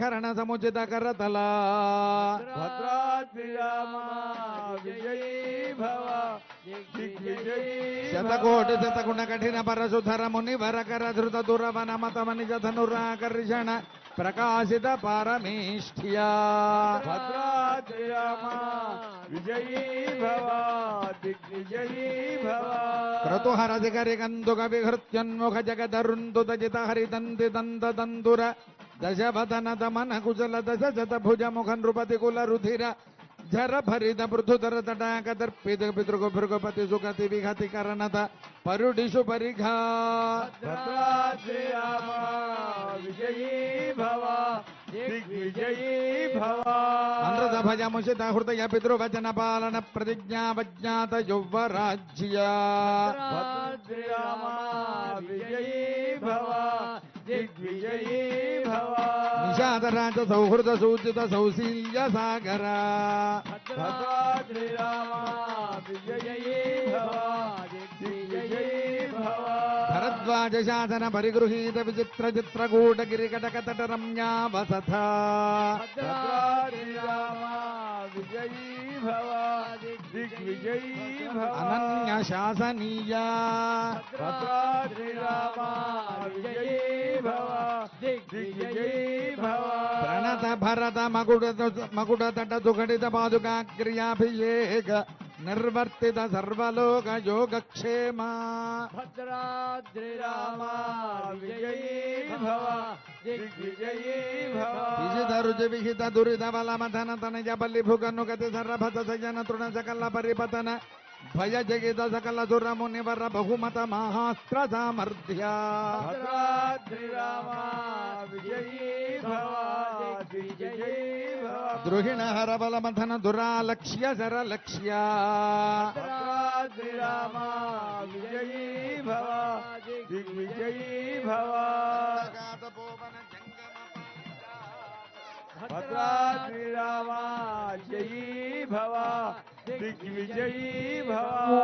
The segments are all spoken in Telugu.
కరణ సముచిత కరతలా భద్రాద్రి రామ విజయీ భవ శతకోటి శతగుణ కఠిన పరశుధర ముని వరకర ధృత దురవన మతమనిజ ధనురాకర్షణ ప్రకాశిత పారమేష్ఠ్యా భద్రాద్రి రామ విజయీ భవ దిగ్విజయీ భవ క్రతుహర దిగరి కందుక విహృత్యన్ముఖ జగదరుందుత జిత హరితంతి దంత దందుర దశవదన దమన కుశల దశ శత భుజ ముఖ నృపతి కుల రుధిర జర భరిత పృథుధర తటాక దర్పిత పితృగు భృగపతి సుగతి విహతి కరణత పరుడిషు పరిఘా భద్రాద్రి రామ విజయీ భవ దిగ్విజయీ భవ అనృత భజ ముషిత హృదయ పితృవచన పాలన ప్రతిజ్ఞావజ్ఞాత యౌవరాజ్యా భద్రాద్రి రామ విజయీ భవ దిగ్విజయీ భవ నిషాదరాజ సౌహృద సూచిత సౌశీల్య సాగరా భద్రాద్రి రామ విజయీ భవ దిగ్విజయీ భవ భరద్వాజ శాసన పరిగృహీత విచిత్ర చిత్రకూట గిరికటకతట రమ్యా వసథ భద్రాద్రి రామ విజయీ భవ దిగ్విజయీ భవ అనన్య శాసనీయా భద్రాద్రి రామ విజయీ భవ దిగ్విజయీ భవ ప్రణత భరత మకుడ తట దుఘటిత పాదుకాగ్ర్యాభిషేక నిర్వర్తిత సర్వలోక యోగక్షేమ భద్రాద్రి రామ విజయీ భవ దిగ్విజయీ భవ విజిత రుచి విహిత దురిత బలమథన తనయ బలి భుగను గతి సర్వభత సజన తృణ సకల పరిపతన భయ జగిత సకల సుర మునివర బహుమత మహాస్త్ర సామర్థ్య భద్రాద్రి రామ విజయీ భవ దిగ్విజయీ భవ ద్రుహిణ హర బలమథన దురాలక్ష్య శరలక్ష్య భద్రాద్రి రామ విజయీ భవ దిగ్విజయీ భవ భద్రాద్రి రామ జయీ భవ దిగ్విజయీ భవ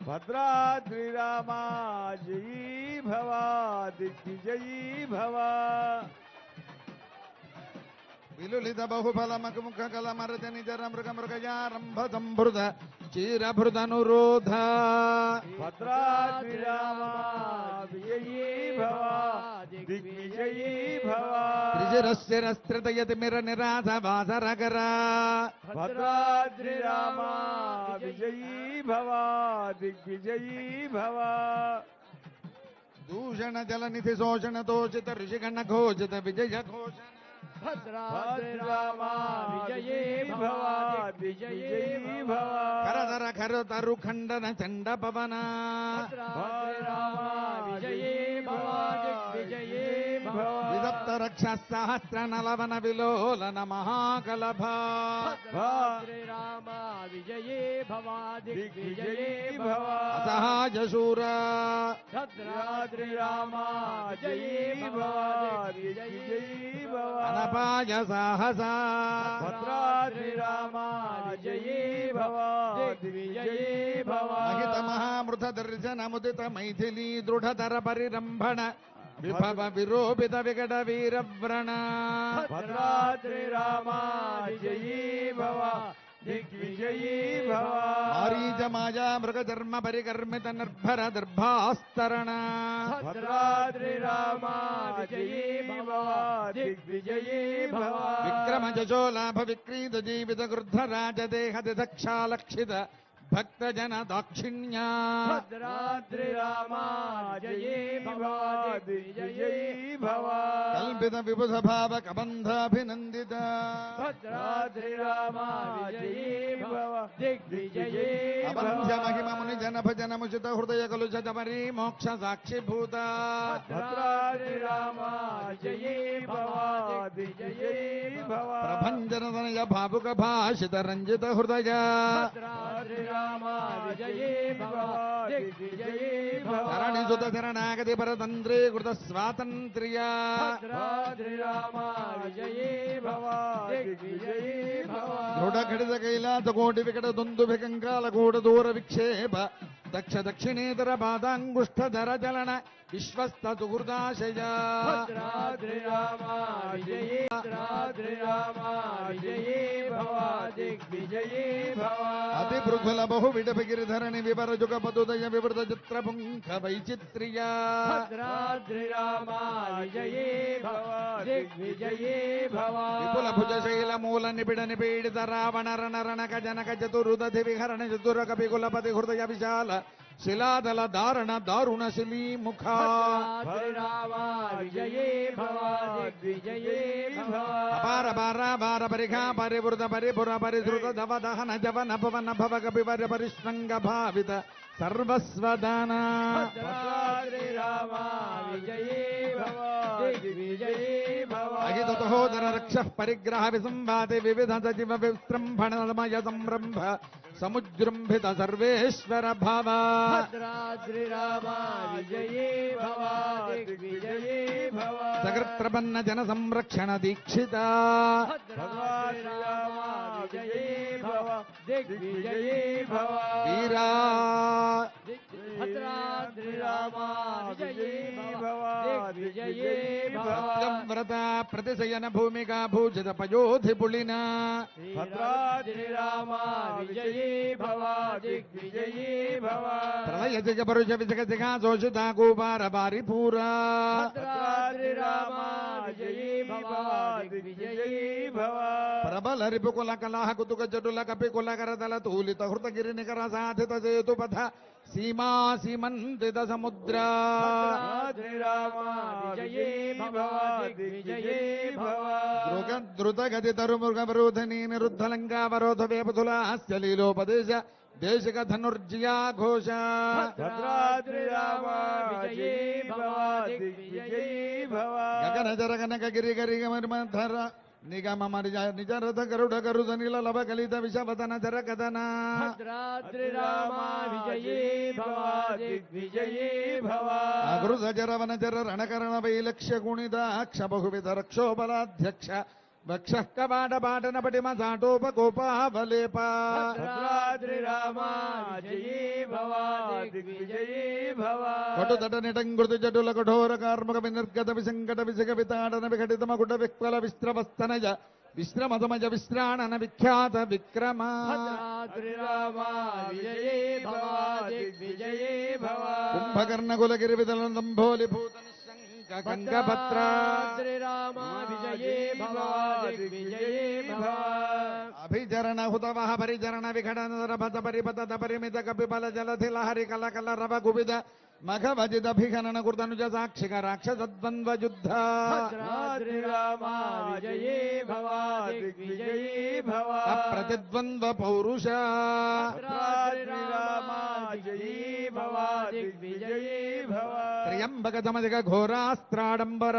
భద్రాద్రి రామ జయీ భవ దిగ్విజయీ భవ విలులిత బహుఫల మకుముఖ కల మరత నిజర మృగ మృగయారంభ సంభృత చీరభృతనురోధ భద్రాద్రి రామ విజయీ భవ దిగ్విజయీ భవ త్రిశిరశిరస్త్రితయతి మిర నిరాధ వాసరకర భద్రాద్రి రామ విజయీ భవ దిగ్విజయీ భవ దూషణ జలనిధి శోషణ దోషిత ఋషిగణ ఘోషిత విజయ ఘోషణ భద్రాద్రి రామ విజయీ భవ దిగ్విజయీ భవ కరధర ఖరతరు ఖండన చండ పవన భద్రాద్రి రామ విజయీ భవ దిగ్విజయీ భవ విదప్త రక్ష సహస్ర నలవన విలోలన మహాకలభ భద్రాద్రి రామ విజయీ భవ దిగ్విజయీ భవ అసహాజ శూర భద్రాద్రి రామ జయీ భవ దిగ్విజయీ భవ అనపాయ సాహస భద్రాద్రి రామ జయీ భవ దిగ్విజయీ భవ మహిత మహామృత దర్శన ముదిత మైథిలీ దృఢతర పరిరంభణ విభవ విరోపిత వికట వీరవ్రణ భద్రాద్రి రామ జయీ భవ దిగ్విజయీ భవ మారీచ మాయా మృగధర్మ పరికర్మిత నిర్భర దర్భాస్తరణ భద్రాద్రి రామ జయీ భవ దిగ్విజయీ భవ విక్రమ జశోలాభ విక్రీత జీవిత గృద్ధ రాజదేహ దిదక్షాలక్షిత భక్త జన దాక్షిణ్య భద్రాద్రి రామ జయీ భవ దిగ్విజయీ భవ కల్పిత విబుధ భావ కబంధాభినందిత భద్రాద్రి రామ జయీ భవ దిగ్విజయీ అబంధ్య మహిమ ముని జన భజన ముచిత హృదయ కలుషత మరీ మోక్ష సాక్షిభూత భద్రాద్రి రామ జయీ భవ దిగ్విజయీ భవ ప్రభంజన తనయ భావుక భాషిత రంజిత హృదయ భద్రాద్రి రామ విజయీ భవ దిగ్విజయీ భవ ధరణి సుత శరణాగతి పరతంత్రీ కృత స్వాతంత్ర్య భద్రాద్రి రామ విజయీ భవ దిగ్విజయీ భవ దృఢ ఖడిత కైలాస కోటి వికట దుందు వికంకాల కూట దూర విక్షేప దక్ష దక్షిణేతర పాదాంగుష్ఠధర చలన విశ్వస్త సుహృదాశయ భద్రాద్రి రామ విజయీ భద్రాద్రి రామ విజయీ భవ దిగ్విజయీ భవ అతి పృథుల బహు విడపగిరిధరణి వివర జుగ పదుదయ వివృత చిత్ర పుంఖ వైచిత్ర్య భద్రాద్రి రామ విజయీ భవ దిగ్విజయీ భవ విపుల భుజ శైల మూల నిబిడ నిపీడిత రావణ రణ రణక జనక చతురుదధి విహరణ చతుర కపి కులపతి హృదయ విశాల శిలాదల దారణ దారుణ శిలీ ముఖ భద్రాద్రి రామ విజయీ భవ దిగ్విజయీ భవ అపార పార భార పరిఘా పరివృత పరిపుర పరిధృత ధవ దహన జవన భవన భవ కపి వర పరిష్ణంగ భావిత సర్వస్వదాన భద్రాద్రి రామ విజయీ భవ దిగ్విజయీ భవ అహితోదర రక్ష పరిగ్రహ విసంవాతి వివిధ సజీవ విస్త్రంభణమయ సంరంభ సముజృంభిత సర్వేశ్వర భావ భద్రాద్రి రామ విజయీ భవ దిగ్విజయీ భవ సకృత్ప్రపన్న జన సంరక్షణ దీక్షిత భద్రాద్రి రామ విజయీ భవ దిగ్విజయీ భవ వీరా భద్రాద్రి రామ విజయీ భవ దిగ్విజయీ భవ వ్రత ప్రతిశయన భూమికా భూషిత పయోధి పుళిన భద్రాద్రి రామ విజయీ భవ దిగ్విజయీ భవ ప్రళయ జగ పరుష విజగ జిగా శోషిత కూపార బారి పూరా భద్రాద్రి రామ విజయీ భవ దిగ్విజయీ భవ ప్రబల రిపుకుల కలహ కుతుక జటుల కపి కుల కరదల తూలిత హృతగిరి నికర సాధిత సేతుపథ సీమా సీమంతిత సముద్ర భద్రాద్రి రామ విజయీ భవ దిగ్విజయీ భవ ద్రుత గతి తరు మృగ వరోధని నిరుద్ధలంగావరోధ వేపతులాస్య లీలోపదేశ దేశిక ధనుర్జయా ఘోష భద్రాద్రి రామ విజయీ భవ దిగ్విజయీ భవ గగన జరగనక గిరి గరి గమధర నిగమ మరిజ నిజ రథ గరుడ గరుద నీల లభ కలిత విషవదన జర కదన భద్రాద్రి రామ విజయీ భవ దిగ్విజయీ భవ అగృత జరవన జర రణకరణ వైలక్ష్య గుణిత అక్ష బహువిధ రక్షోబలాధ్యక్ష వక్ష కవాట పాటన పటిమ సాటోపకోపావలేప భద్రాద్రి రామ విజయీ భవ దిగ్విజయీ భవ కటుతట నిటంగృతి జటుల కఠోర కార్మక వినిర్గత విసంకట విసగ వితాడన విఘటిత మకుట విక్వల విశ్రవస్తనజ విశ్రమతమజ విశ్రాణన విఖ్యాత విక్రమ భద్రాద్రి రామ విజయీ భవ దిగ్విజయీ భవ కుంభకర్ణ కులగిరి విదల దంభోలి భూత నిశంక కంగపత్ర భద్రాద్రి రామ విజయీ భవ దిగ్విజయీ భవ అభిచరణ హుతవహ పరిచరణ విఘటన భత పరిపత పరిమిత కపిబల జలధి లహరి కల కల రవ కువిద మఘ భజిత భిఘనన కృతనుజ సాక్షిక రాక్షసద్వంద్వ యుద్ధ భద్రాద్రి రామ విజయీ భవ దిగ్విజయీ భవ ప్రతిద్వంద్వ పౌరుష భద్రాద్రి రామ విజయీ భవ దిగ్విజయీ భవ త్ర్యంబక సమజిక ఘోరాస్త్రాడంబర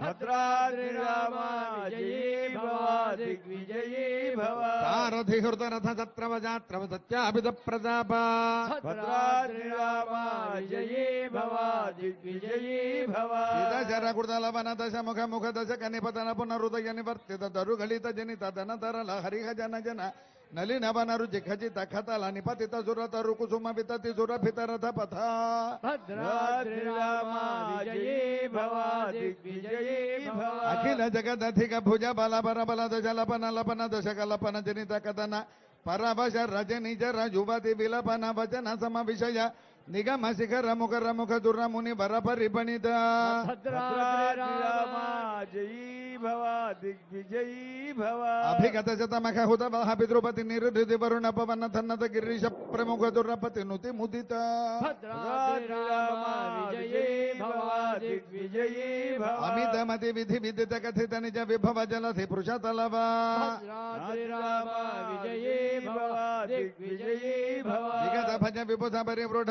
భద్రాద్రి రామ విజయీ భవ దిగ్విజయీ భవ సారథి హృతరథ సత్రవజాత్రవ సత్యాభిత ప్రతాప భద్రాద్రి రామ విజయీ భవ దిగ్విజయీ భవ శర కృతలవన దశ ముఖ ముఖ దశ కనిపతన పునరుదయ నివర్తిత దరుగళిత జనిత ధన తరల హరిహ జన జన నలినవనరు జిఖజిత ఖతల నిపతిత సురతరు కుసుమ వితతి సురభితరథ పథ భద్రాద్రి రామ విజయీ భవ దిగ్విజయీ భవ అఖిల జగదధిక భుజ బల బర బల దశ లపన లపన దశ కలపన జనిత కథన పరవశ రజని జర యువతి విలపన వచన సమ విషయ నిగమ శిఖర ముఖర ముఖ దుర ముని వర పరిపణిత భద్రాద్రి రామ జయీ భవ దిగ్విజయీ భవ అభిగత శతమఖ హుత వహ పితృపతి నిరుధి వరుణ పవన ధన్నత గిరీశ ప్రముఖ దురపతి నుతి ముదిత భద్రాద్రి రామ విజయీ భవ దిగ్విజయీ భవ అమితమతి విధి విదిత కథిత నిజ విభవ జలధి పృషతలవ భద్రాద్రి రామ విజయీ భవ దిగ్విజయీ భవ విగత భజ విబుధ పరివృఢ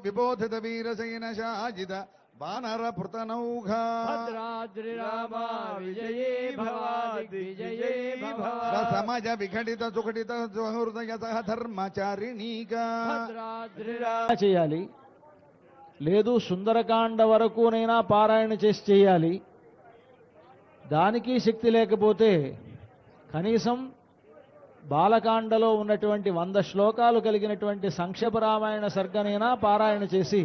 విబోధిత వీరసైన శాజిత వానర పృతనౌఘ భద్రాద్రి రామ విజయీ భవ దిగ్విజయీ భవ సమజ విఘటిత సుఘటిత హృదయ సహ ధర్మచారిణీక భద్రాద్రి రామ చేయాలి, లేదు సుందరకాండ వరకునైనా పారాయణ చేసి చేయాలి. దానికి శక్తి లేకపోతే కనీసం బాలకాండలో ఉన్నటువంటి 100 శ్లోకాలు కలిగినటువంటి సంక్షేప రామాయణ సర్గనైనా పారాయణ చేసి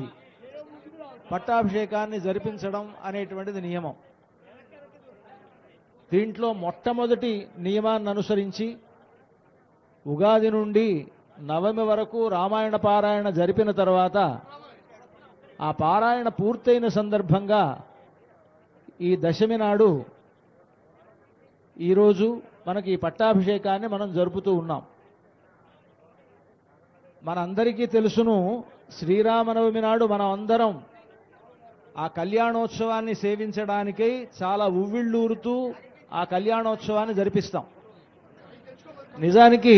పట్టాభిషేకాన్ని జరిపించడం అనేటువంటిది నియమం. దీంట్లో మొట్టమొదటి నియమాన్ని అనుసరించి ఉగాది నుండి నవమి వరకు రామాయణ పారాయణ జరిపిన తర్వాత ఆ పారాయణ పూర్తయిన సందర్భంగా ఈ దశమి నాడు ఈరోజు మనకి ఈ పట్టాభిషేకాన్ని మనం జరుపుతూ ఉన్నాం. మనందరికీ తెలుసును, శ్రీరామనవమి నాడు మనం అందరం ఆ కళ్యాణోత్సవాన్ని సేవించడానికై చాలా ఉవ్విళ్ళూరుతూ ఆ కళ్యాణోత్సవాన్ని జరిపిస్తాం. నిజానికి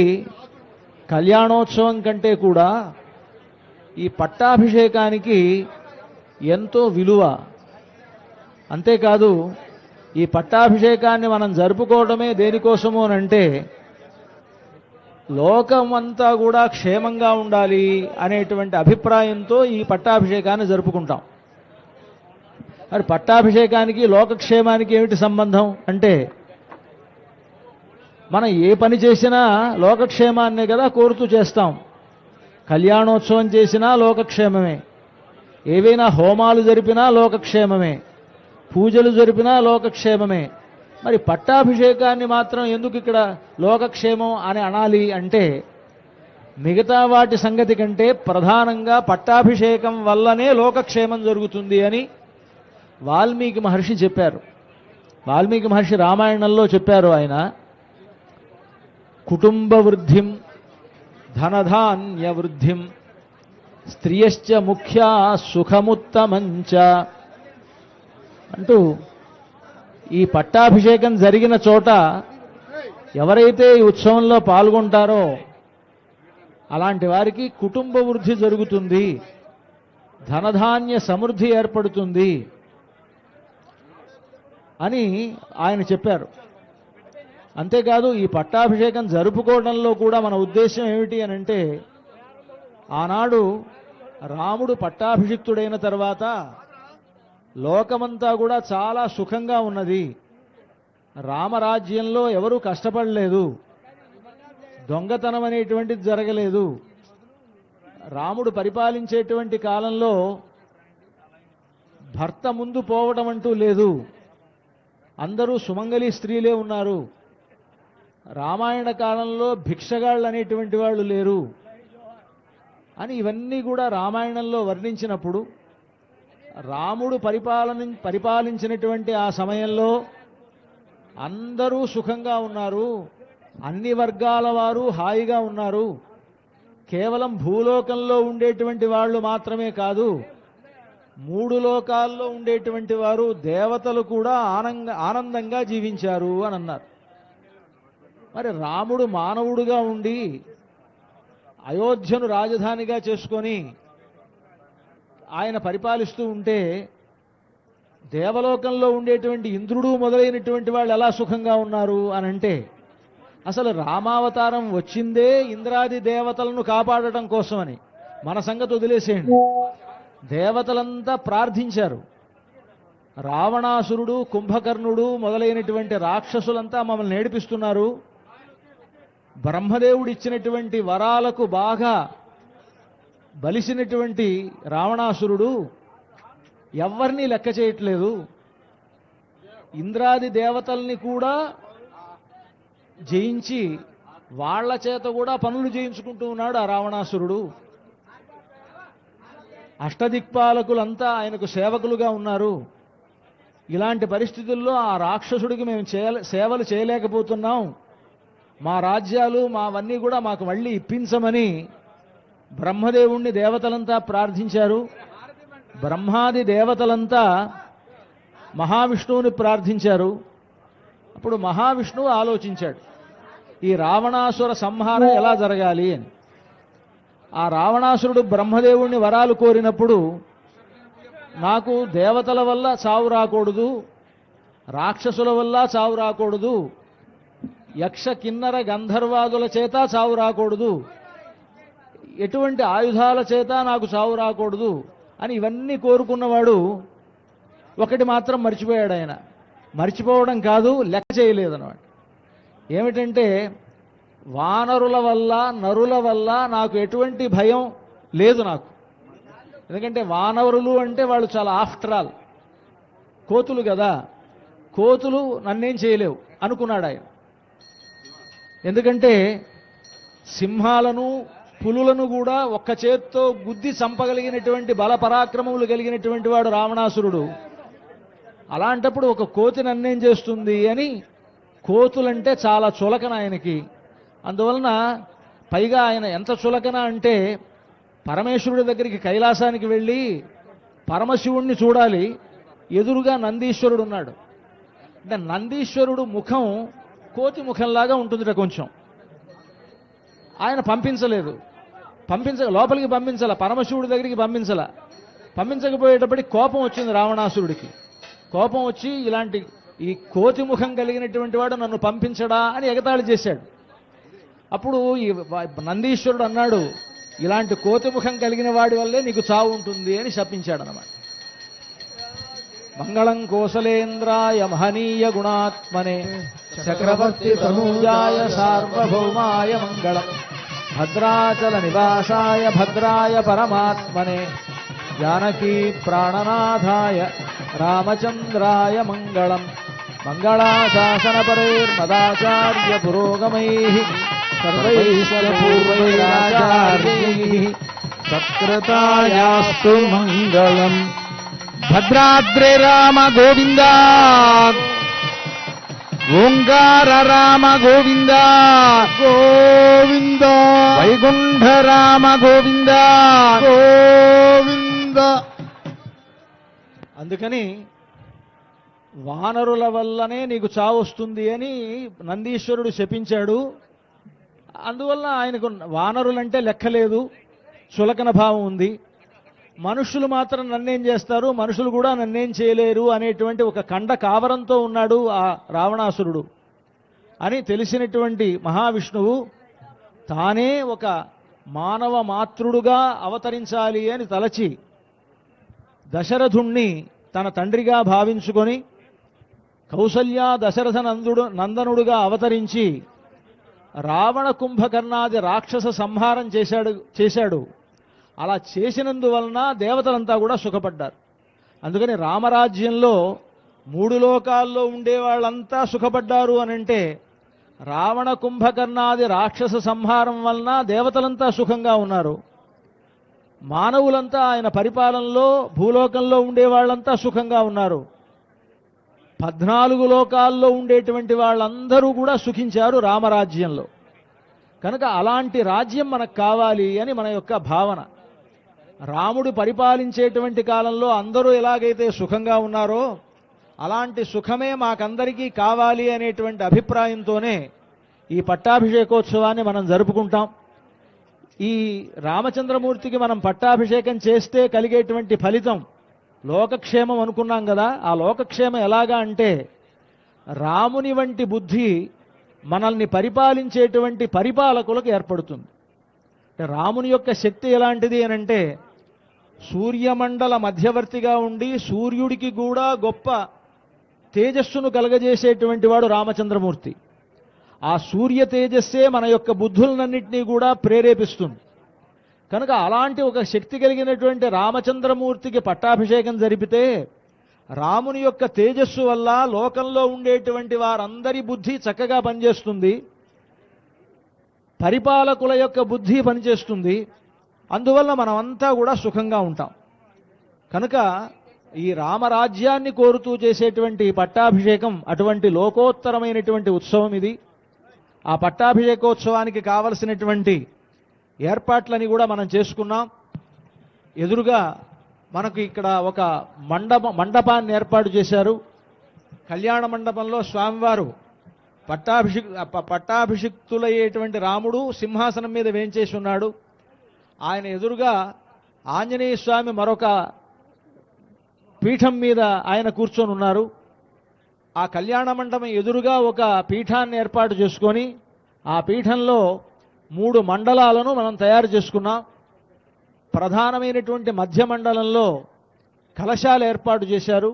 కళ్యాణోత్సవం కంటే కూడా ఈ పట్టాభిషేకానికి ఎంతో విలువ. అంతేకాదు, ఈ పట్టాభిషేకాన్ని మనం జరుపుకోవడమే దేనికోసము అనంటే లోకమంతా కూడా క్షేమంగా ఉండాలి అనేటువంటి అభిప్రాయంతో ఈ పట్టాభిషేకాన్ని జరుపుకుంటాం. మరి పట్టాభిషేకానికి లోకక్షేమానికి ఏమిటి సంబంధం అంటే, మనం ఏ పని చేసినా లోకక్షేమాన్నే కదా కోరుతూ చేస్తాం. కళ్యాణోత్సవం చేసినా లోకక్షేమమే, ఏవైనా హోమాలు జరిపినా లోకక్షేమమే, పూజలు జరిపినా లోకక్షేమమే. మరి పట్టాభిషేకాన్ని మాత్రం ఎందుకు ఇక్కడ లోకక్షేమం అని అనాలి అంటే, మిగతా వాటి సంగతి కంటే ప్రధానంగా పట్టాభిషేకం వల్లనే లోకక్షేమం జరుగుతుంది అని వాల్మీకి మహర్షి చెప్పారు. వాల్మీకి మహర్షి రామాయణంలో చెప్పారు. ఆయన కుటుంబ వృద్ధిం ధనధాన్య వృద్ధిం స్త్రియశ్చ ముఖ్యా సుఖముత్తమంచ అంటూ ఈ పట్టాభిషేకం జరిగిన చోట ఎవరైతే ఈ ఉత్సవంలో పాల్గొంటారో అలాంటి వారికి కుటుంబ వృద్ధి జరుగుతుంది, ధనధాన్య సమృద్ధి ఏర్పడుతుంది అని ఆయన చెప్పారు. అంతేకాదు, ఈ పట్టాభిషేకం జరుపుకోవడంలో కూడా మన ఉద్దేశం ఏమిటి అని అంటే, ఆనాడు రాముడు పట్టాభిషిక్తుడైన తర్వాత లోకమంతా కూడా చాలా సుఖంగా ఉన్నది. రామరాజ్యంలో ఎవరూ కష్టపడలేదు, దొంగతనం అనేటువంటిది జరగలేదు. రాముడు పరిపాలించేటువంటి కాలంలో భర్త ముందు పోవడం అంటూ లేదు, అందరూ సుమంగళి స్త్రీలే ఉన్నారు. రామాయణ కాలంలో భిక్షగాళ్ళు అనేటువంటి వాళ్ళు లేరు అని ఇవన్నీ కూడా రామాయణంలో వర్ణించినప్పుడు, రాముడు పరిపాలించినటువంటి ఆ సమయంలో అందరూ సుఖంగా ఉన్నారు, అన్ని వర్గాల వారు హాయిగా ఉన్నారు. కేవలం భూలోకంలో ఉండేటువంటి వాళ్ళు మాత్రమే కాదు, 3 లోకాల్లో ఉండేటువంటి వారు దేవతలు కూడా ఆనందంగా జీవించారు అని అన్నారు. మరి రాముడు మానవుడుగా ఉండి అయోధ్యను రాజధానిగా చేసుకొని ఆయన పరిపాలిస్తూ ఉంటే దేవలోకంలో ఉండేటువంటి ఇంద్రుడు మొదలైనటువంటి వాళ్ళు ఎలా సుఖంగా ఉన్నారు అని అంటే, అసలు రామావతారం వచ్చిందే ఇంద్రాది దేవతలను కాపాడటం కోసమని. మన సంగతి వదిలేసేయండి, దేవతలంతా ప్రార్థించారు. రావణాసురుడు, కుంభకర్ణుడు మొదలైనటువంటి రాక్షసులంతా మమ్మల్ని ఏడిపిస్తున్నారు, బ్రహ్మదేవుడు ఇచ్చినటువంటి వరాలకు బాగా బలిసినటువంటి రావణాసురుడు ఎవరిని లెక్క చేయట్లేదు, ఇంద్రాది దేవతల్ని కూడా జయించి వాళ్ల చేత కూడా పనులు చేయించుకుంటూ ఉన్నాడు ఆ రావణాసురుడు. అష్టదిక్పాలకులంతా ఆయనకు సేవకులుగా ఉన్నారు. ఇలాంటి పరిస్థితుల్లో ఆ రాక్షసుడికి మేము సేవలు చేయలేకపోతున్నాం, మా రాజ్యాలు మావన్నీ కూడా మాకు మళ్ళీ ఇప్పించమని బ్రహ్మదేవుణ్ణి దేవతలంతా ప్రార్థించారు. బ్రహ్మాది దేవతలంతా మహావిష్ణువుని ప్రార్థించారు. అప్పుడు మహావిష్ణువు ఆలోచించాడు, ఈ రావణాసుర సంహారం ఎలా జరగాలి అని. ఆ రావణాసురుడు బ్రహ్మదేవుణ్ణి వరాలు కోరినప్పుడు, నాకు దేవతల వల్ల చావు రాకూడదు, రాక్షసుల వల్ల చావు రాకూడదు, యక్ష కిన్నర గంధర్వాదుల చేత చావు రాకూడదు, ఎటువంటి ఆయుధాల చేత నాకు చావు రాకూడదు అని ఇవన్నీ కోరుకున్నవాడు ఒకటి మాత్రం మర్చిపోయాడు. ఆయన మర్చిపోవడం కాదు, లెక్క చేయలేదన్నమాట. ఏమిటంటే, వానరుల వల్ల నరుల వల్ల నాకు ఎటువంటి భయం లేదు నాకు. ఎందుకంటే వానరులు అంటే వాళ్ళు చాలా ఆఫ్టర్ ఆల్ కోతులు కదా, కోతులు నన్నేం చేయలేవు అనుకున్నాడు ఆయన. ఎందుకంటే సింహాలను పులులను కూడా ఒక్క చేత్తో గుద్ది చంపగలిగినటువంటి బల పరాక్రమములు కలిగినటువంటి వాడు రావణాసురుడు. అలాంటప్పుడు ఒక కోతి నన్నేం చేస్తుంది అని కోతులంటే చాలా చులకన ఆయనకి. అందువలన పైగా ఆయన ఎంత చులకన అంటే పరమేశ్వరుడి దగ్గరికి కైలాసానికి వెళ్ళి పరమశివుణ్ణి చూడాలి, ఎదురుగా నందీశ్వరుడు ఉన్నాడు. అంటే నందీశ్వరుడు ముఖం కోతి ముఖంలాగా ఉంటుందిట కొంచెం. ఆయన పంపించలేదు, లోపలికి పంపించాల, పరమశివుడి దగ్గరికి పంపించకపోయేటప్పటికి కోపం వచ్చింది రావణాసురుడికి. కోపం వచ్చి ఇలాంటి ఈ కోతి ముఖం కలిగినటువంటి వాడు నన్ను పంపించడా అని ఎగతాళి చేశాడు. అప్పుడు ఈ నందీశ్వరుడు అన్నాడు, ఇలాంటి కోతి ముఖం కలిగిన వాడి వల్లే నీకు చావు ఉంటుంది అని శపించాడు అన్నమాట. మంగళం కోసలేంద్రాయ మహనీయ గుణాత్మనే చక్రవర్తి తనూజాయ సార్వభౌమాయ మంగళం భద్రాచల నివాసాయ భద్రాయ పరమాత్మనే జానకీ ప్రాణనాథాయ రామచంద్రాయ మంగళం మంగళాశాసనపరైర్మదాచార్య పురోగమైః సర్వైశ్వర్యపూర్వైరాచార్యైః సత్కృతాయాస్తు మంగళం. భద్రాద్రి రామ గోవింద, ఓంకార రామ గోవింద గోవింద, వైకుంఠ రామ గోవింద గోవింద. అందుకని వానరుల వల్లనే నీకు చావు వస్తుంది అని నందీశ్వరుడు శపించాడు. అందువల్ల ఆయనకు వానరులంటే లెక్కలేదు, చులకన భావం ఉంది. మనుషులు మాత్రం నన్నేం చేస్తారు, మనుషులు కూడా నన్నేం చేయలేరు అనేటువంటి ఒక కండ కావరంతో ఉన్నాడు ఆ రావణాసురుడు అని తెలిసినటువంటి మహావిష్ణువు తానే ఒక మానవ మాతృడుగా అవతరించాలి అని తలచి దశరథుణ్ణి తన తండ్రిగా భావించుకొని కౌసల్య దశరథ నందనుడుగా అవతరించి రావణ కుంభకర్ణాది రాక్షస సంహారం చేశాడు. అలా చేసినందువలన దేవతలంతా కూడా సుఖపడ్డారు. అందుకని రామరాజ్యంలో 3 లోకాల్లో ఉండేవాళ్ళంతా సుఖపడ్డారు అనంటే రావణ కుంభకర్ణాది రాక్షస సంహారం వలన దేవతలంతా సుఖంగా ఉన్నారు. మానవులంతా ఆయన పరిపాలనలో భూలోకంలో ఉండేవాళ్ళంతా సుఖంగా ఉన్నారు. 14 లోకాల్లో ఉండేటువంటి వాళ్ళందరూ కూడా సుఖించారు రామరాజ్యంలో. కనుక అలాంటి రాజ్యం మనకు కావాలి అని మన యొక్క భావన. రాముడు పరిపాలించేటువంటి కాలంలో అందరూ ఎలాగైతే సుఖంగా ఉన్నారో అలాంటి సుఖమే మాకందరికీ కావాలి అనేటువంటి అభిప్రాయంతోనే ఈ పట్టాభిషేకోత్సవాన్ని మనం జరుపుకుంటాం. ఈ రామచంద్రమూర్తికి మనం పట్టాభిషేకం చేస్తే కలిగేటువంటి ఫలితం లోకక్షేమం అనుకున్నాం కదా. ఆ లోకక్షేమం ఎలాగా అంటే రాముని వంటి బుద్ధి మనల్ని పరిపాలించేటువంటి పరిపాలకులకు ఏర్పడుతుంది. అంటే రాముని యొక్క శక్తి ఎలాంటిది అనంటే సూర్యమండల మధ్యవర్తిగా ఉండి సూర్యుడికి కూడా గొప్ప తేజస్సును కలగజేసేటువంటి వాడు రామచంద్రమూర్తి. ఆ సూర్య తేజస్సే మన యొక్క బుద్ధులన్నింటినీ కూడా ప్రేరేపిస్తుంది. కనుక అలాంటి ఒక శక్తి కలిగినటువంటి రామచంద్రమూర్తికి పట్టాభిషేకం జరిపితే రాముని యొక్క తేజస్సు వల్ల లోకంలో ఉండేటువంటి వారందరి బుద్ధి చక్కగా పనిచేస్తుంది, పరిపాలకుల యొక్క బుద్ధి పనిచేస్తుంది. అందువల్ల మనమంతా కూడా సుఖంగా ఉంటాం. కనుక ఈ రామరాజ్యాన్ని కోరుతూ చేసేటువంటి పట్టాభిషేకం అటువంటి లోకోత్తరమైనటువంటి ఉత్సవం ఇది. ఆ పట్టాభిషేకోత్సవానికి కావలసినటువంటి ఏర్పాట్లని కూడా మనం చేసుకున్నాం. ఎదురుగా మనకు ఇక్కడ ఒక మండపాన్ని ఏర్పాటు చేశారు. కళ్యాణ మండపంలో స్వామివారు పట్టాభిషిక్తులయ్యేటువంటి రాముడు సింహాసనం మీద వేంచేసి ఉన్నాడు. ఆయన ఎదురుగా ఆంజనేయ స్వామి మరొక పీఠం మీద ఆయన కూర్చొని ఉన్నారు. ఆ కళ్యాణ మండపం ఎదురుగా ఒక పీఠాన్ని ఏర్పాటు చేసుకొని ఆ పీఠంలో 3 మండలాలను మనం తయారు చేసుకున్నాం. ప్రధానమైనటువంటి మధ్య మండలంలో కలశాలు ఏర్పాటు చేశారు.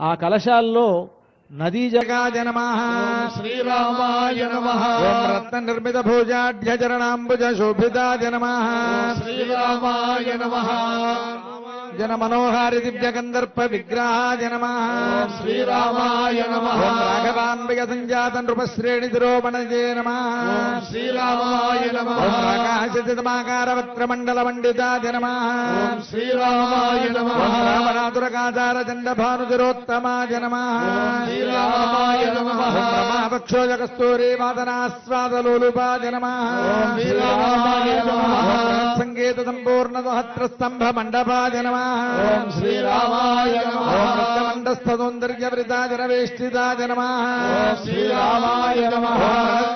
ఆ కలశాల్లో నదీ జగాయ నమః శ్రీరామాయ నమః ఓం రత్న నిర్మిత భూజాఢ్యచరణాంబుజ శోభితాయ నమః శ్రీరామాయ నమః జన మనోహారి దివ్య గంధర్ప విగ్రహాయ నమః శ్రీరామాయ నమః ఓం రాఘవాన్విక సంజాత నృపశ్రేణి తిరోమణజే నమః శ్రీరామాయ నమః ఓం ప్రకాశితమాకార వక్రమండల మండితాయ నమః శ్రీరామాయ నమః ఓం రావణాతురకాచార చండ భానుతిరోత్తమాయ నమః శ్రీరామాయ నమః బ్రహ్మావక్షోజ కస్తూరి వాదనాస్వాదలోలుపాయ నమః శ్రీరామాయ నమః సంగీత సంపూర్ణ సహస్ర స్తంభ మండపాయ నమః ఓం శ్రీరామాయ నమః మండస్థౌందర్యవృతాజ వేష్టితాయ నమః ఓం శ్రీరామాయ నమః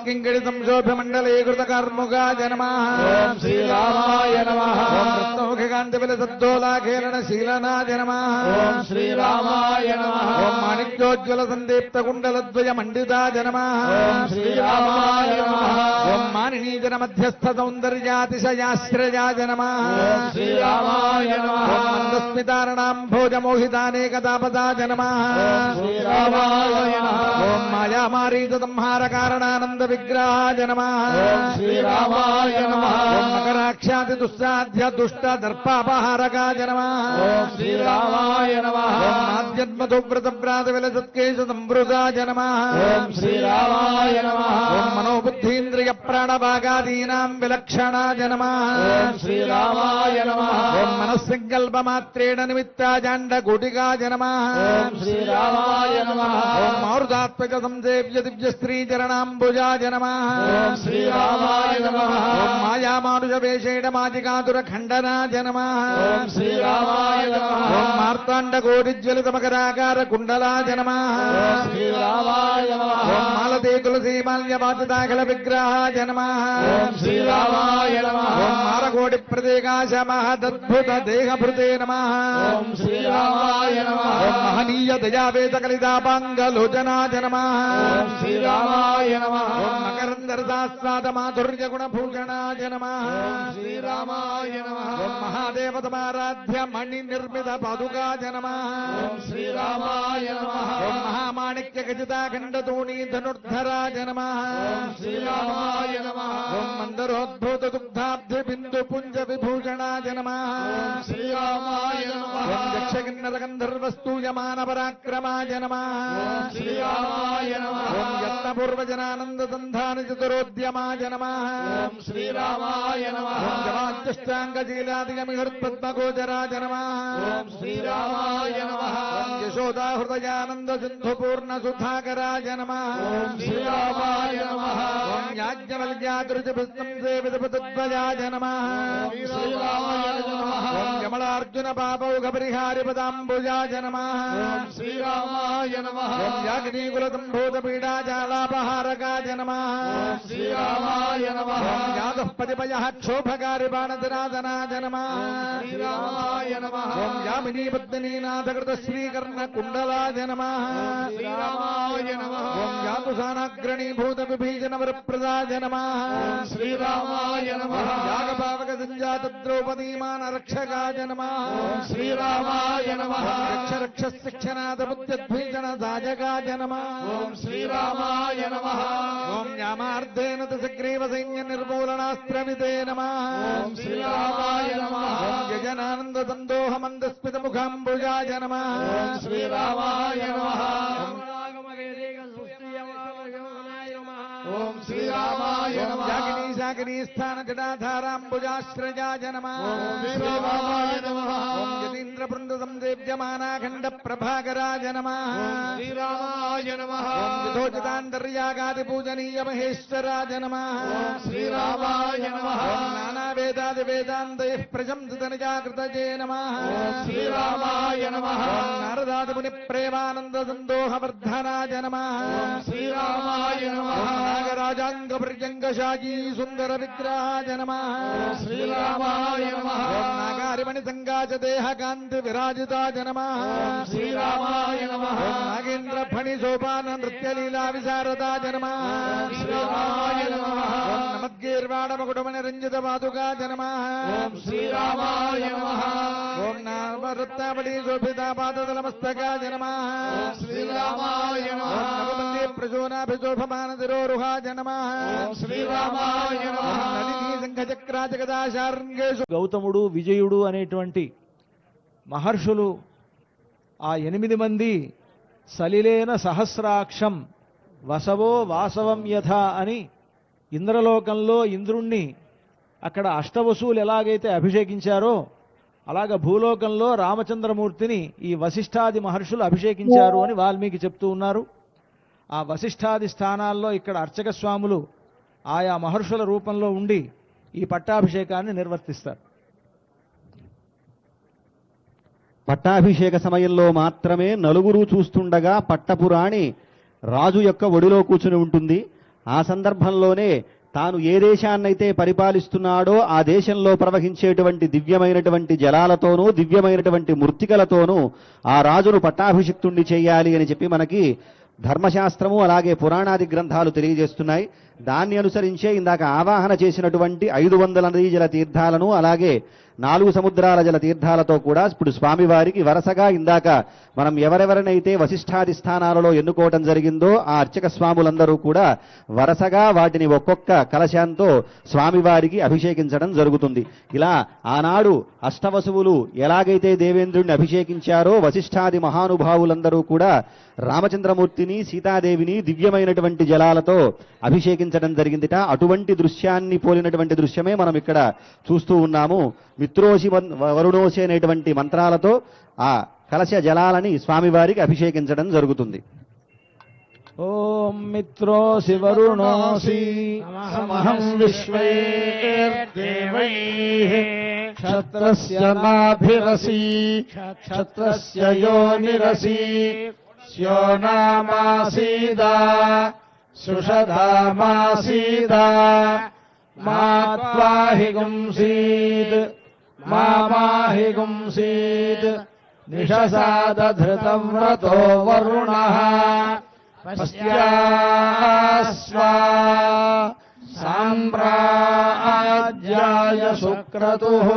కింకడి సంశోభ మండలీకృత కార్ముకాయ నమః ఓం శ్రీరామాయ నమః రత్నముఖకాంతి విలసద్దోలాఖేళన శీలనాయ నమః ఓం శ్రీరామాయ నమః ఓం మాణిక్యోజ్వల సందీప్త కుండలద్వయ మండితాయ నమః ఓం శ్రీరామాయ నమః ఓం మానినీజన మధ్యస్థ సౌందర్యాతిశయాశ్రయాయ నమః ఓం శ్రీరామాయ నమః ఓం మందస్మితారణాం భోజమోహితానేకతాపదాయ నమః ఓం శ్రీరామాయ నమః ఓం మాయామారీత సంహార కారణానంద విగ్రహాయ నమః ఓం శ్రీరామాయ నమః ఓం మకరాక్షాది దుస్సాధ్య దుష్ట దర్పాపహారకాయ నమః ఓం శ్రీరామాయ నమః ఓం ఆద్యన్మధువ్రత వ్రాత విలసత్కేశ సంవృతాయ నమః ఓం శ్రీరామాయ నమః ఓం మనోబుద్ధీంద్రియ ప్రాణభాగాదీనాం విలక్షణాయ నమః ఓం శ్రీరామాయ నమః ఓం మనస్సంకల్పమాత్రేణ నిమిత్తాజాండకోటికాయ నమః ఓం శ్రీరామాయ నమః ఓం మారుతాత్మక సంసేవ్య దివ్య శ్రీచరణాంబుజాయ నమః ఓం శ్రీరామాయ నమః ఓం మాయామానుజ వేషేణ మాజికాతుర ఖండనాయ నమః ఓం శ్రీరామాయ నమః ఓం మార్తాండకోటిజ్వలిత మకరాకార కుండలాయ నమః ఓం శ్రీరామాయ నమః ఓం మాలతే తులసీ మాల్యవాదితాకల విగ్రహాయ నమః ఓం శ్రీరామాయ నమః ఓం మారకోటి ప్రదేకాశ మహదద్భుత దేహభృతే నమః ఓం శ్రీరామాయ నమః ఓం మహనీయ దయావేద కలితాపాంగలోచనాయ నమః ఓం శ్రీరామాయ నమః ఓం మకరందరదాస్వాద మాధుర్య గుణభూషణాయ నమః ఓం శ్రీరామాయ నమః ఓం మహాదేవతమారాధ్య మణి నిర్మిత పాదుకాయ నమః ఓం శ్రీరామాయ నమః ఓం మహామాణిక్య గజితాఖండతూణీ ధనుర్ధరాయ నమః ఓం శ్రీరామాయ నమః ఓం మందరోద్భూత దుగ్ధాబ్ధి బిందు పుంజ విభూషణాయ నమః ఓం శ్రీరామాయ నమః ఓం యక్షకిన్నర గంధర్వస్తూయమాన పరాక్రమాయ నమః ఓం శ్రీరామాయ నమః ఓం యత్నపూర్వజనానంద సంధాన చతురోద్యమాయ నమః ఓం శ్రీరామాయ నమః ఓం జవాద్యష్టాంగశీలాదిగమిహృత్పద్మగోచరాయ నమః ఓం శ్రీరామాయ నమః ఓం యశోదాహృదయానంద సింధు పూర్ణ సుధాకరాయ నమః ఓం శ్రీరామాయ నమః ఓం యాజ్ఞవల్క్యాదృశభిస్తం సేవితపతద్వయాయ నమః ఓం శ్రీరామాయ నమః ఓం యమలార్జున పాపౌఘపరిహారి పదాంబుజాయ నమః ఓం శ్రీరామాయ నమః ఓం యాజ్ఞీకులతంభూత పీడాజాలాపహారకాయ నమః ఓం శ్రీరామాయ నమః ఓం యాదుఃపతిపయః క్షోభకారి బాణతినాదనాయ నమః శ్రీరామాయ నమః ఓం యామినీ పద్మినీనాథకృత శ్రీకర్ణ కుండలాయ నమః శ్రీరామాయ నమః ఓం యాతుసానాగ్రణీభూత విభీషణ వరప్రదాయ నమః శ్రీరామాయ నమః యాగపావక సంజాత ద్రౌపదీమాన రక్షకాయ నమః ఓం శ్రీరామాయ నమః రక్ష రక్ష శిక్షనాథ బుద్ధ్యద్భీషణ సాజకాయ నమః ఓం శ్రీరామాయ నమః ఓం యామార్ధేన దశగ్రీవ సైన్య నిర్మూలనాస్త్రవిదే నమః ఓం శ్రీరామాయ నమః ఓం యజనానంద సందోహ మందస్మిత ముఖాంబుజాయ నమః ఓం శ్రీరామాయ నమః ఓం శ్రీరామాయ ఓం నమః యాగినీ శాకినీ స్థాన జటాధారాంబుజాశ్రయాయ నమః ఓం శ్రీరామాయ నమః ఓం యతీంద్ర బృంద సందేవ్యమానాఖండ ప్రభాకరాయ నమః శ్రీరామాయ నమః ఓం యథోచితాంతర్యాగాది పూజనీయ మహేశ్వరాయ నమః ఓం శ్రీరామాయ నమః ఓం నానావేదాది వేదాంతైః ప్రశంసిత నిజాకృతజే నమః ఓం శ్రీరామాయ నమః ఓం నారదాది ముని ప్రేమానంద సందోహవర్ధనాయ నమః ఓం శ్రీరామాయ నమః ఓం నాగరాజాంగ పర్యంగ శాజీ సుందర విగ్రహాయ నమః ఓం శ్రీరామాయ నమః ఓం నాగారిమణి సంగాచ దేహ కాంతి విరాజితాయ నమః ఓం శ్రీరామాయ నమః ఓం నాగేంద్ర ఫణి సోపాన నృత్యలీలా విశారదాయ నమః ఓం శ్రీరామాయ నమః ఓం నమద్గీర్వాణ మకుటమణి రంజిత పాదుకాయ నమః ఓం శ్రీరామాయ నమః ఓం నామరుత్తావళి శోభితా పాదతలమస్తకాయ నమః. ఓం శ్రీరామాయ నమః. ఓం నవమంది ప్రచోనాభిశోభమానతిరోరుహాయ నమః. ఓం శ్రీరామాయ నమః. ఓం నళినీ శంఖచక్రాజగదాశార్ంగేషు. గౌతముడు, విజయుడు అనేటువంటి మహర్షులు ఆ 8 మంది సలిలేన సహస్రాక్షం వసవో వాసవం యథ అని ఇంద్రలోకంలో ఇంద్రుణ్ణి అక్కడ అష్టవసువులు ఎలాగైతే అభిషేకించారో అలాగ భూలోకంలో రామచంద్రమూర్తిని ఈ వశిష్ఠాది మహర్షులు అభిషేకించారు అని వాల్మీకి చెప్తూ ఉన్నారు. ఆ వశిష్ఠాది స్థానాల్లో ఇక్కడ అర్చక స్వాములు ఆయా మహర్షుల రూపంలో ఉండి ఈ పట్టాభిషేకాన్ని నిర్వర్తిస్తారు. పట్టాభిషేక సమయంలో మాత్రమే నలుగురు చూస్తుండగా పట్టపురాణి రాజు యొక్క ఒడిలో కూర్చుని ఉంటుంది. ఆ సందర్భంలోనే తాను ఏ దేశాన్నైతే పరిపాలిస్తున్నాడో ఆ దేశంలో ప్రవహించేటువంటి దివ్యమైనటువంటి జలాలతోనూ దివ్యమైనటువంటి మృత్తికలతోనూ ఆ రాజును పట్టాభిషిక్తుణ్ణి చేయాలి అని చెప్పి మనకి ధర్మశాస్త్రము అలాగే పురాణాది గ్రంథాలు తెలియజేస్తున్నాయి. దాన్ని అనుసరించే ఇందాక ఆవాహన చేసినటువంటి 500 నదీ జల తీర్థాలను అలాగే 4 సముద్రాల జల తీర్థాలతో కూడా ఇప్పుడు స్వామివారికి వరుసగా ఇందాక మనం ఎవరెవరినైతే వశిష్ఠాది స్థానాలలో ఎన్నుకోవటం జరిగిందో ఆ అర్చక స్వాములందరూ కూడా వరుసగా వాటిని ఒక్కొక్క కలశాంతో స్వామివారికి అభిషేకించడం జరుగుతుంది. ఇలా ఆనాడు అష్టవసువులు ఎలాగైతే దేవేంద్రుడిని అభిషేకించారో వశిష్ఠాది మహానుభావులందరూ కూడా రామచంద్రమూర్తిని సీతాదేవిని దివ్యమైనటువంటి జలాలతో అభిషేకించడం జరిగిందిట. అటువంటి దృశ్యాన్ని పోలినటువంటి దృశ్యమే మనం ఇక్కడ చూస్తూ ఉన్నాము. మిత్రోషి వరుణోషి అనేటువంటి మంత్రాలతో ఆ కలశ జలాలని స్వామివారికి అభిషేకించడం జరుగుతుంది. ఓం మిత్రోసి వరుణోసి సమహం విశ్వేర్దేవైః క్షత్రస్య నాభిరసి క్షత్రస్య యోనిరసి స్యో నామాసీదా సుషధామాసీదా మాత్వాహి గుంసీద్ మామాహి గుంసీద్ నిషసాదధృతం వ్రతో వరుణః పశ్యాస్వా సామ్రాజ్యాయ సుక్రతుః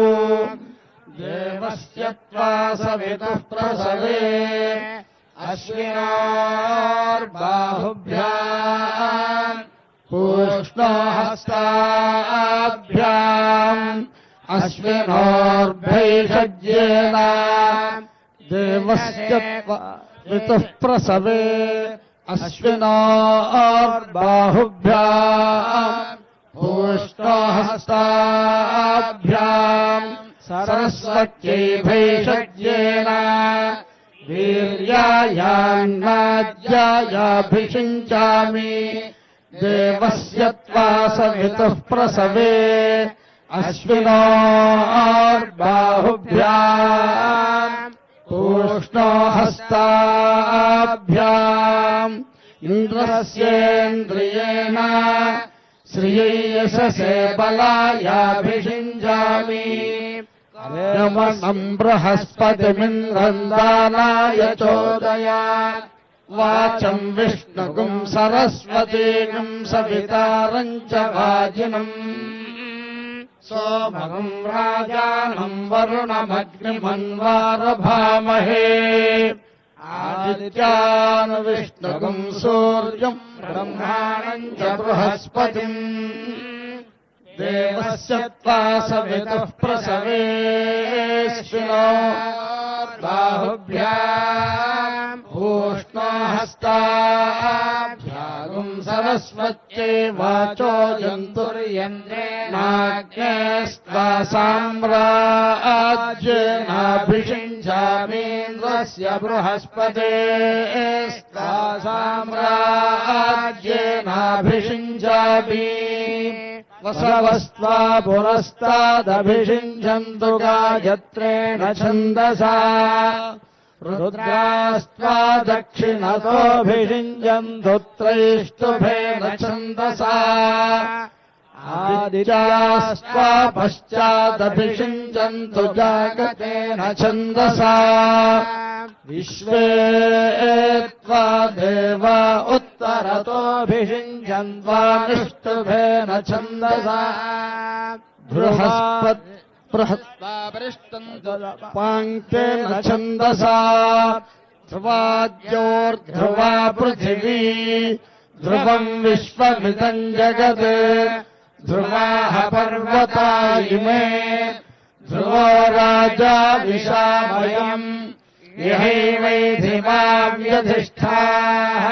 దేవస్య త్వా సవితుః ప్రసవే అశ్వినార్బాహుభ్యాం పూష్ణోహస్తాభ్యాం అశ్వినోర్భైషజ్యేన దేవస్య వితుః ప్రసవే అశ్వినోర్బాహుభ్యాం పూష్ణోహస్తాభ్యాం సరస్వత్యై భైషజ్యేన వీర్యాయాన్నాజ్యాయాభిషించామి దేవస్య త్వా సవితుః ప్రసవే అశ్వినోర్బాహుభ్యాం పూష్ణోహస్తాభ్యాం ఇంద్రస్యేంద్రియేణ శ్రియైయశసే బలాయాభిషించామి యమనం బృహస్పతిమింద్రం దానాయ చోదయాత్ వాచం విష్ణుగుం సరస్వతీగుం సవితారం చ వాజినం సోమగం రాజానం వరుణమగ్నిమన్వారభామహే ఆదిత్యాన్ విష్ణుగుం సూర్యం బ్రహ్మాణం చ బృహస్పతిం దేవస్య త్వా సవితుః ప్రసవే బాహుభ్యాం పూష్ణోహస్తాభ్యాం సరస్వత్యై వాచో జంతుర్యంద్రేణాగ్నేస్త్వా సామ్రాజ్యేనాభిషించామీంద్రస్య బృహస్పతేస్త్వా సామ్రాజ్యేనాభిషించామి వసవస్త్వా పురస్తాదభిషించन्तు గాయత్రేణ ఛందసా రుద్రాస్త్వా దక్షిణతోభిషించन्तు త్రైష్టుభేన ఛందసా ఆదిత్యాస్త్వా పశ్చాదభిషించन्तు జాగతేన ఛందసా విశ్వే త్వా దేవా ఉత్తరతోభిషించన్వా నిష్టుభేన ఛందసా पाङ्क्तेन छन्दसा ध्रुवाद्योर्ध्रुवा पृथिवी ध्रुवम् विश्वमिदम् जगत् ध्रुवाः पर्वता इमे ध्रुवो राजा विशामयम् यहैवैधिमा व्यधिष्ठाः